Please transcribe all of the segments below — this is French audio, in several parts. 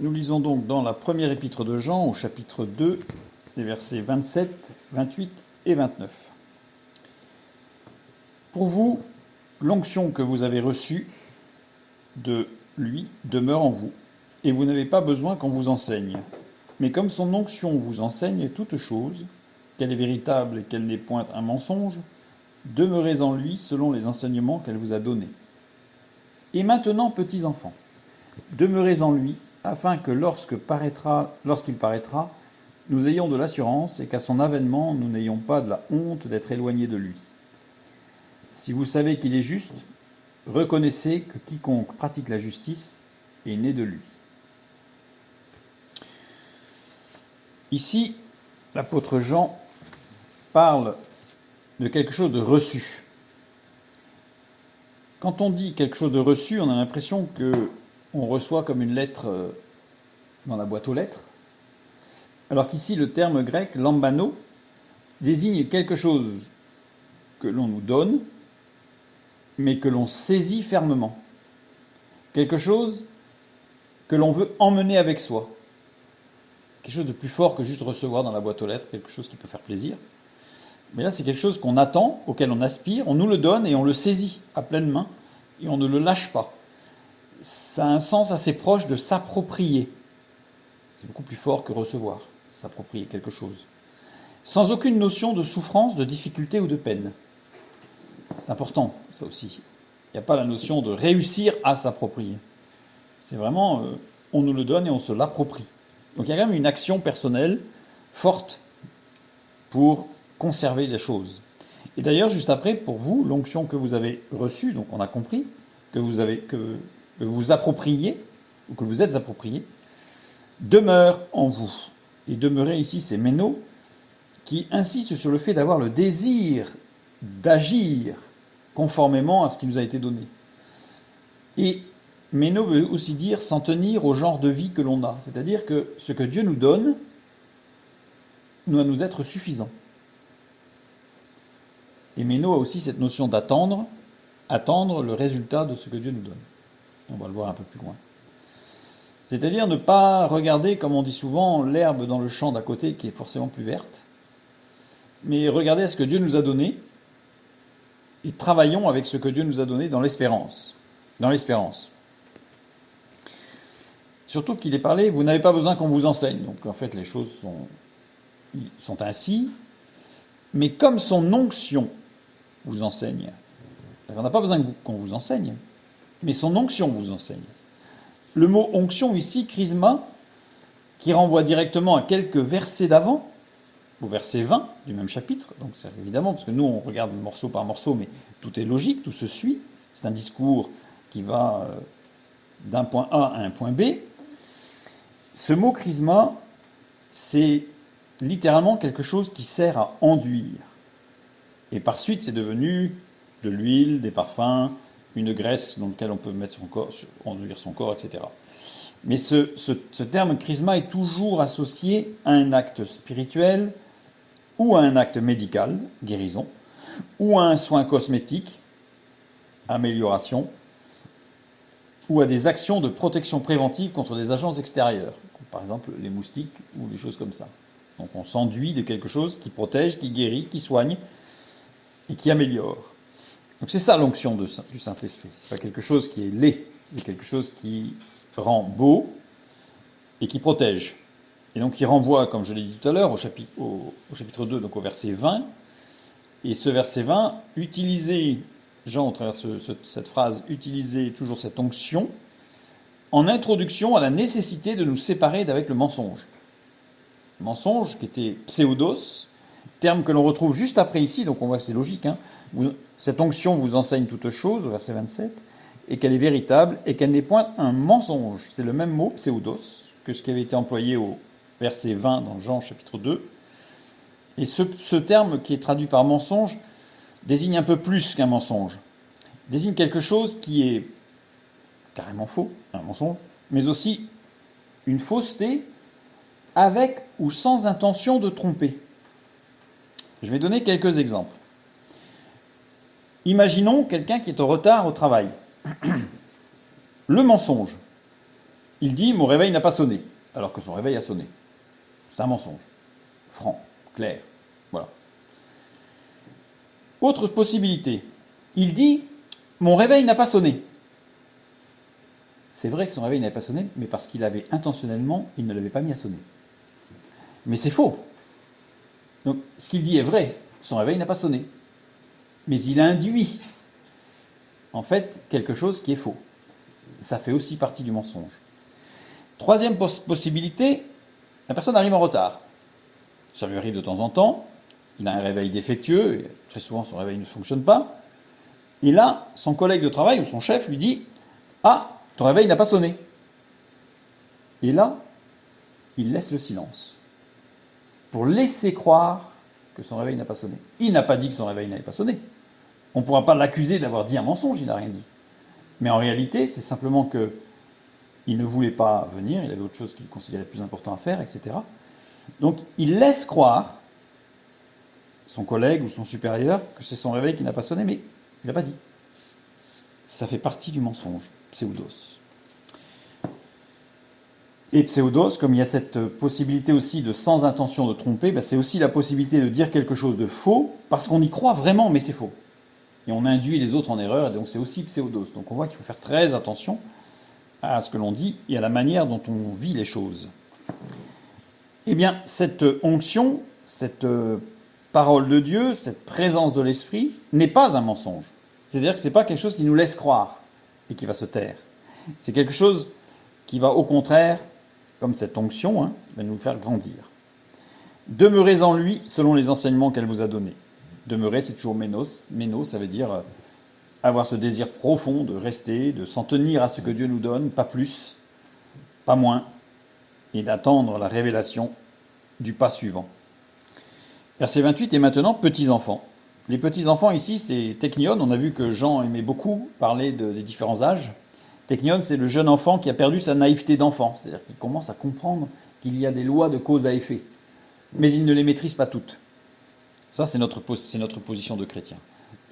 Nous lisons donc dans la première épître de Jean, au chapitre 2, les versets 27, 28 et 29. Pour vous, l'onction que vous avez reçue de lui demeure en vous, et vous n'avez pas besoin qu'on vous enseigne. Mais comme son onction vous enseigne toute chose, qu'elle est véritable et qu'elle n'est point un mensonge, demeurez en lui selon les enseignements qu'elle vous a donnés. Et maintenant, petits enfants, demeurez en lui, afin que lorsqu'il paraîtra, nous ayons de l'assurance et qu'à son avènement, nous n'ayons pas de la honte d'être éloignés de lui. Si vous savez qu'il est juste, reconnaissez que quiconque pratique la justice est né de lui. Ici, l'apôtre Jean parle de quelque chose de reçu. Quand on dit quelque chose de reçu, on a l'impression qu'on reçoit comme une lettre dans la boîte aux lettres, alors qu'ici le terme grec lambano désigne quelque chose que l'on nous donne, mais que l'on saisit fermement. Quelque chose que l'on veut emmener avec soi. Quelque chose de plus fort que juste recevoir dans la boîte aux lettres, quelque chose qui peut faire plaisir. Mais là, c'est quelque chose qu'on attend, auquel on aspire, on nous le donne et on le saisit à pleine main, et on ne le lâche pas. Ça a un sens assez proche de s'approprier. C'est beaucoup plus fort que recevoir, s'approprier quelque chose. Sans aucune notion de souffrance, de difficulté ou de peine. C'est important, ça aussi. Il n'y a pas la notion de réussir à s'approprier. C'est vraiment, on nous le donne et on se l'approprie. Donc il y a quand même une action personnelle forte pour conserver les choses. Et d'ailleurs, juste après, pour vous, l'onction que vous avez reçue, donc on a compris que vous appropriez, ou que vous êtes approprié, demeure en vous. Et demeurer ici, c'est méno, qui insiste sur le fait d'avoir le désir d'agir conformément à ce qui nous a été donné. Et méno veut aussi dire s'en tenir au genre de vie que l'on a. C'est-à-dire que ce que Dieu nous donne doit nous être suffisant. Et méno a aussi cette notion d'attendre, attendre le résultat de ce que Dieu nous donne. On va le voir un peu plus loin. C'est-à-dire ne pas regarder, comme on dit souvent, l'herbe dans le champ d'à côté qui est forcément plus verte, mais regarder à ce que Dieu nous a donné et travaillons avec ce que Dieu nous a donné dans l'espérance. Dans l'espérance. Surtout qu'il est parlé, vous n'avez pas besoin qu'on vous enseigne. Donc en fait les choses sont ainsi, mais comme son onction vous enseigne, on n'a pas besoin qu'on vous enseigne, mais son onction vous enseigne. Le mot onction ici, chrisma, qui renvoie directement à quelques versets d'avant, au verset 20 du même chapitre, donc c'est évidemment, parce que nous on regarde morceau par morceau, mais tout est logique, tout se suit, c'est un discours qui va d'un point A à un point B. Ce mot chrisma, c'est littéralement quelque chose qui sert à enduire. Et par suite, c'est devenu de l'huile, des parfums, une graisse dans laquelle on peut mettre son corps, enduire son corps, etc. Mais ce terme chrisma est toujours associé à un acte spirituel, ou à un acte médical, guérison, ou à un soin cosmétique, amélioration, ou à des actions de protection préventive contre des agents extérieurs, par exemple les moustiques ou des choses comme ça. Donc on s'enduit de quelque chose qui protège, qui guérit, qui soigne et qui améliore. Donc c'est ça l'onction du Saint-Esprit. C'est pas quelque chose qui est laid, c'est quelque chose qui rend beau et qui protège. Et donc il renvoie, comme je l'ai dit tout à l'heure, au chapitre 2, donc au verset 20. Et ce verset 20, utilisez, Jean, au travers de cette phrase, utilisez toujours cette onction en introduction à la nécessité de nous séparer d'avec le mensonge. Le mensonge qui était pseudos, terme que l'on retrouve juste après ici, donc on voit que c'est logique. Cette onction vous enseigne toute chose, au verset 27, et qu'elle est véritable, et qu'elle n'est point un mensonge. C'est le même mot, pseudos, que ce qui avait été employé au verset 20 dans Jean chapitre 2. Et ce terme qui est traduit par mensonge désigne un peu plus qu'un mensonge. Désigne quelque chose qui est carrément faux, un mensonge, mais aussi une fausseté avec ou sans intention de tromper. Je vais donner quelques exemples. Imaginons quelqu'un qui est en retard au travail. Le mensonge Il dit « mon réveil n'a pas sonné », alors que son réveil a sonné. C'est un mensonge. Franc, clair. Voilà. Autre possibilité. Il dit « mon réveil n'a pas sonné ». C'est vrai que son réveil n'avait pas sonné, mais parce qu'il avait intentionnellement, il ne l'avait pas mis à sonner. Mais c'est faux. Donc, ce qu'il dit est vrai. Son réveil n'a pas sonné. Mais il induit, en fait, quelque chose qui est faux. Ça fait aussi partie du mensonge. Troisième possibilité, la personne arrive en retard. Ça lui arrive de temps en temps. Il a un réveil défectueux. Et très souvent, son réveil ne fonctionne pas. Et là, son collègue de travail ou son chef lui dit « ah, ton réveil n'a pas sonné ». Et là, il laisse le silence pour laisser croire que son réveil n'a pas sonné. Il n'a pas dit que son réveil n'avait pas sonné. On ne pourra pas l'accuser d'avoir dit un mensonge, il n'a rien dit. Mais en réalité, c'est simplement qu'il ne voulait pas venir, il avait autre chose qu'il considérait plus important à faire, etc. Donc il laisse croire, son collègue ou son supérieur, que c'est son réveil qui n'a pas sonné, mais il n'a pas dit. Ça fait partie du mensonge, pseudos. Et pseudos, comme il y a cette possibilité aussi de sans intention de tromper, c'est aussi la possibilité de dire quelque chose de faux, parce qu'on y croit vraiment, mais c'est faux. Et on induit les autres en erreur, et donc c'est aussi pseudos. Donc on voit qu'il faut faire très attention à ce que l'on dit et à la manière dont on vit les choses. Eh bien, cette onction, cette parole de Dieu, cette présence de l'Esprit, n'est pas un mensonge. C'est-à-dire que ce n'est pas quelque chose qui nous laisse croire et qui va se taire. C'est quelque chose qui va au contraire, comme cette onction, va nous faire grandir. Demeurez en lui selon les enseignements qu'elle vous a donnés. Demeurer, c'est toujours ménos. Ménos, ça veut dire avoir ce désir profond de rester, de s'en tenir à ce que Dieu nous donne, pas plus, pas moins, et d'attendre la révélation du pas suivant. Verset 28, et maintenant, petits-enfants. Les petits-enfants ici, c'est technion. On a vu que Jean aimait beaucoup parler des différents âges. Technion, c'est le jeune enfant qui a perdu sa naïveté d'enfant. C'est-à-dire qu'il commence à comprendre qu'il y a des lois de cause à effet. Mais il ne les maîtrise pas toutes. Ça, c'est notre position de chrétien.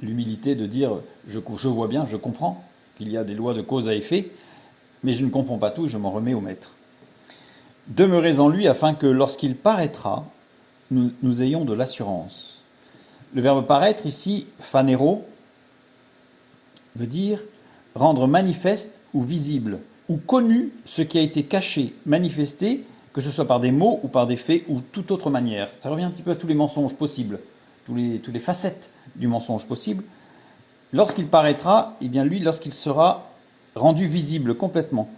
L'humilité de dire je vois bien, je comprends qu'il y a des lois de cause à effet, mais je ne comprends pas tout, je m'en remets au maître. Demeurez en lui afin que lorsqu'il paraîtra, nous ayons de l'assurance. Le verbe paraître ici, phanero, veut dire rendre manifeste ou visible, ou connu ce qui a été caché, manifesté, que ce soit par des mots ou par des faits ou toute autre manière. Ça revient un petit peu à tous les mensonges possibles, tous les facettes du mensonge possible. Lorsqu'il paraîtra, eh bien lui, lorsqu'il sera rendu visible complètement,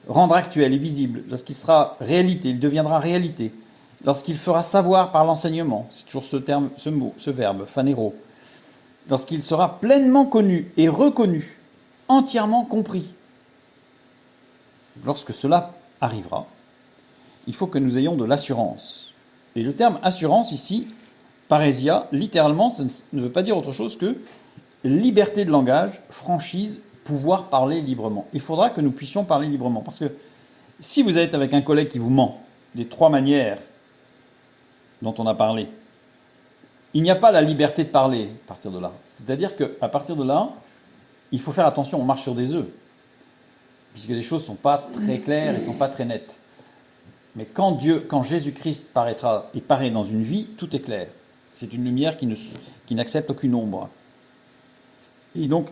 rendre actuel et visible, lorsqu'il sera réalité, il deviendra réalité, lorsqu'il fera savoir par l'enseignement, c'est toujours ce terme, ce mot, ce verbe, phanero, lorsqu'il sera pleinement connu et reconnu, entièrement compris. Lorsque cela arrivera, il faut que nous ayons de l'assurance. Et le terme assurance ici, parésia, littéralement, ça ne veut pas dire autre chose que liberté de langage, franchise, pouvoir parler librement. Il faudra que nous puissions parler librement. Parce que si vous êtes avec un collègue qui vous ment des trois manières dont on a parlé, il n'y a pas la liberté de parler à partir de là. C'est-à-dire qu'à partir de là, il faut faire attention, on marche sur des œufs. Puisque les choses ne sont pas très claires et ne sont pas très nettes. Mais quand Jésus-Christ paraîtra et paraît dans une vie, tout est clair. C'est une lumière qui n'accepte aucune ombre. Et donc,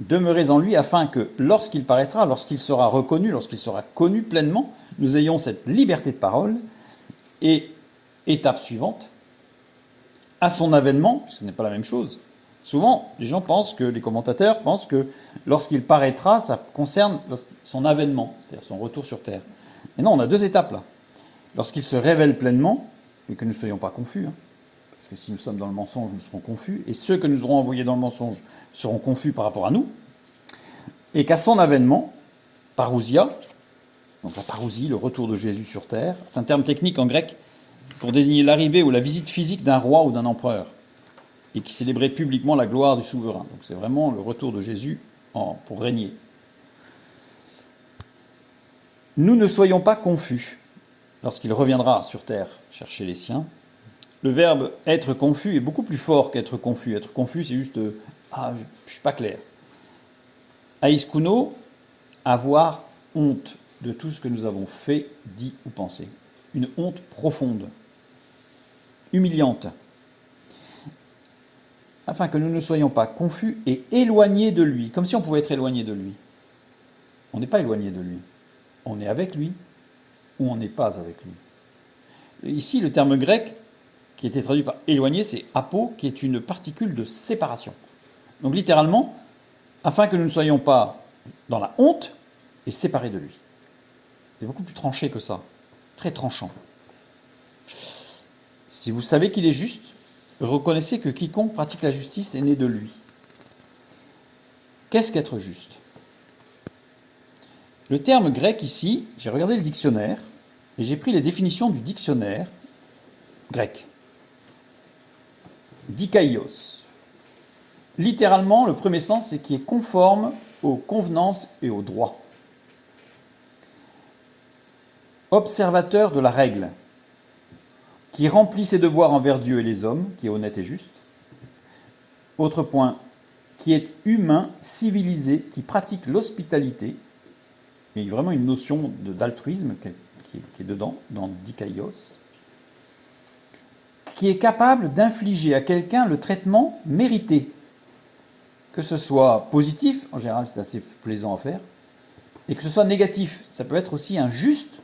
demeurez en lui afin que lorsqu'il paraîtra, lorsqu'il sera reconnu, lorsqu'il sera connu pleinement, nous ayons cette liberté de parole. Et étape suivante, à son avènement, ce n'est pas la même chose. Souvent, les commentateurs pensent que lorsqu'il paraîtra, ça concerne son avènement, c'est-à-dire son retour sur terre. Mais non, on a deux étapes là. Lorsqu'il se révèle pleinement, et que nous ne soyons pas confus, parce que si nous sommes dans le mensonge, nous serons confus, et ceux que nous aurons envoyés dans le mensonge seront confus par rapport à nous, et qu'à son avènement, parousia, donc la parousie, le retour de Jésus sur terre, c'est un terme technique en grec pour désigner l'arrivée ou la visite physique d'un roi ou d'un empereur, et qui célébrait publiquement la gloire du souverain. Donc c'est vraiment le retour de Jésus pour régner. Nous ne soyons pas confus lorsqu'il reviendra sur terre chercher les siens. Le verbe être confus est beaucoup plus fort qu'être confus. Être confus, c'est juste je ne suis pas clair. Aiskuno, avoir honte de tout ce que nous avons fait, dit ou pensé. Une honte profonde, humiliante, afin que nous ne soyons pas confus et éloignés de lui, comme si on pouvait être éloigné de lui. On n'est pas éloigné de lui. On est avec lui ou on n'est pas avec lui. Ici, le terme grec qui était traduit par éloigné, c'est apo, qui est une particule de séparation. Donc littéralement, afin que nous ne soyons pas dans la honte et séparés de lui. C'est beaucoup plus tranché que ça, très tranchant. Si vous savez qu'il est juste, reconnaissez que quiconque pratique la justice est né de lui. Qu'est-ce qu'être juste ? Le terme grec ici, j'ai regardé le dictionnaire et j'ai pris les définitions du dictionnaire grec. Dikaios. Littéralement, le premier sens, c'est qui est conforme aux convenances et aux droits. Observateur de la règle, qui remplit ses devoirs envers Dieu et les hommes, qui est honnête et juste. Autre point, qui est humain, civilisé, qui pratique l'hospitalité. Il y a vraiment une notion d'altruisme qui est dedans, dans Dikaios. Qui est capable d'infliger à quelqu'un le traitement mérité. Que ce soit positif, en général c'est assez plaisant à faire, et que ce soit négatif. Ça peut être aussi un juste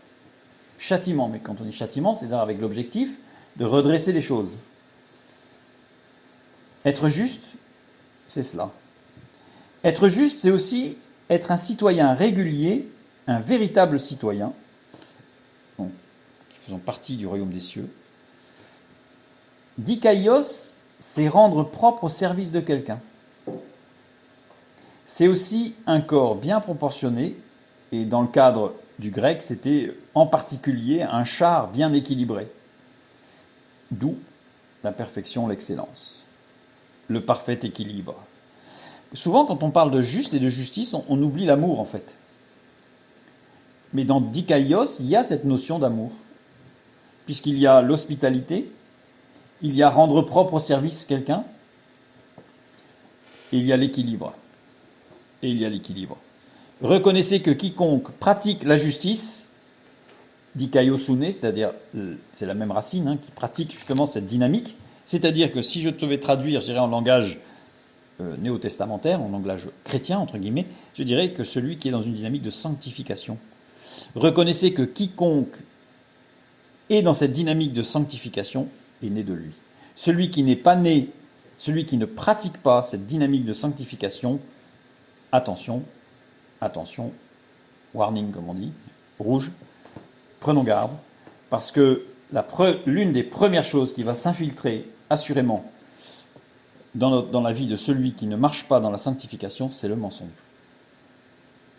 châtiment, mais quand on dit châtiment, c'est-à-dire avec l'objectif de redresser les choses. Être juste, c'est cela. Être juste, c'est aussi être un citoyen régulier, un véritable citoyen, donc, qui faisant partie du royaume des cieux. Dikaios, c'est rendre propre au service de quelqu'un. C'est aussi un corps bien proportionné, et dans le cadre du grec, c'était en particulier un char bien équilibré. D'où la perfection, l'excellence, le parfait équilibre. Souvent, quand on parle de juste et de justice, on oublie l'amour en fait. Mais dans Dikaios, il y a cette notion d'amour, puisqu'il y a l'hospitalité, il y a rendre propre au service quelqu'un, et il y a l'équilibre. Reconnaissez que quiconque pratique la justice, dikaiosune, c'est-à-dire, c'est la même racine, qui pratique justement cette dynamique, c'est-à-dire que si je devais traduire, je dirais en langage néo-testamentaire, en langage chrétien, entre guillemets, je dirais que celui qui est dans une dynamique de sanctification. Reconnaissez que quiconque est dans cette dynamique de sanctification est né de lui. Celui qui n'est pas né, celui qui ne pratique pas cette dynamique de sanctification, attention, warning comme on dit, rouge, prenons garde, parce que l'une des premières choses qui va s'infiltrer assurément dans la vie de celui qui ne marche pas dans la sanctification, c'est le mensonge.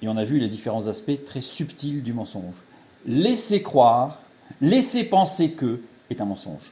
Et on a vu les différents aspects très subtils du mensonge. Laisser croire, laisser penser que est un mensonge.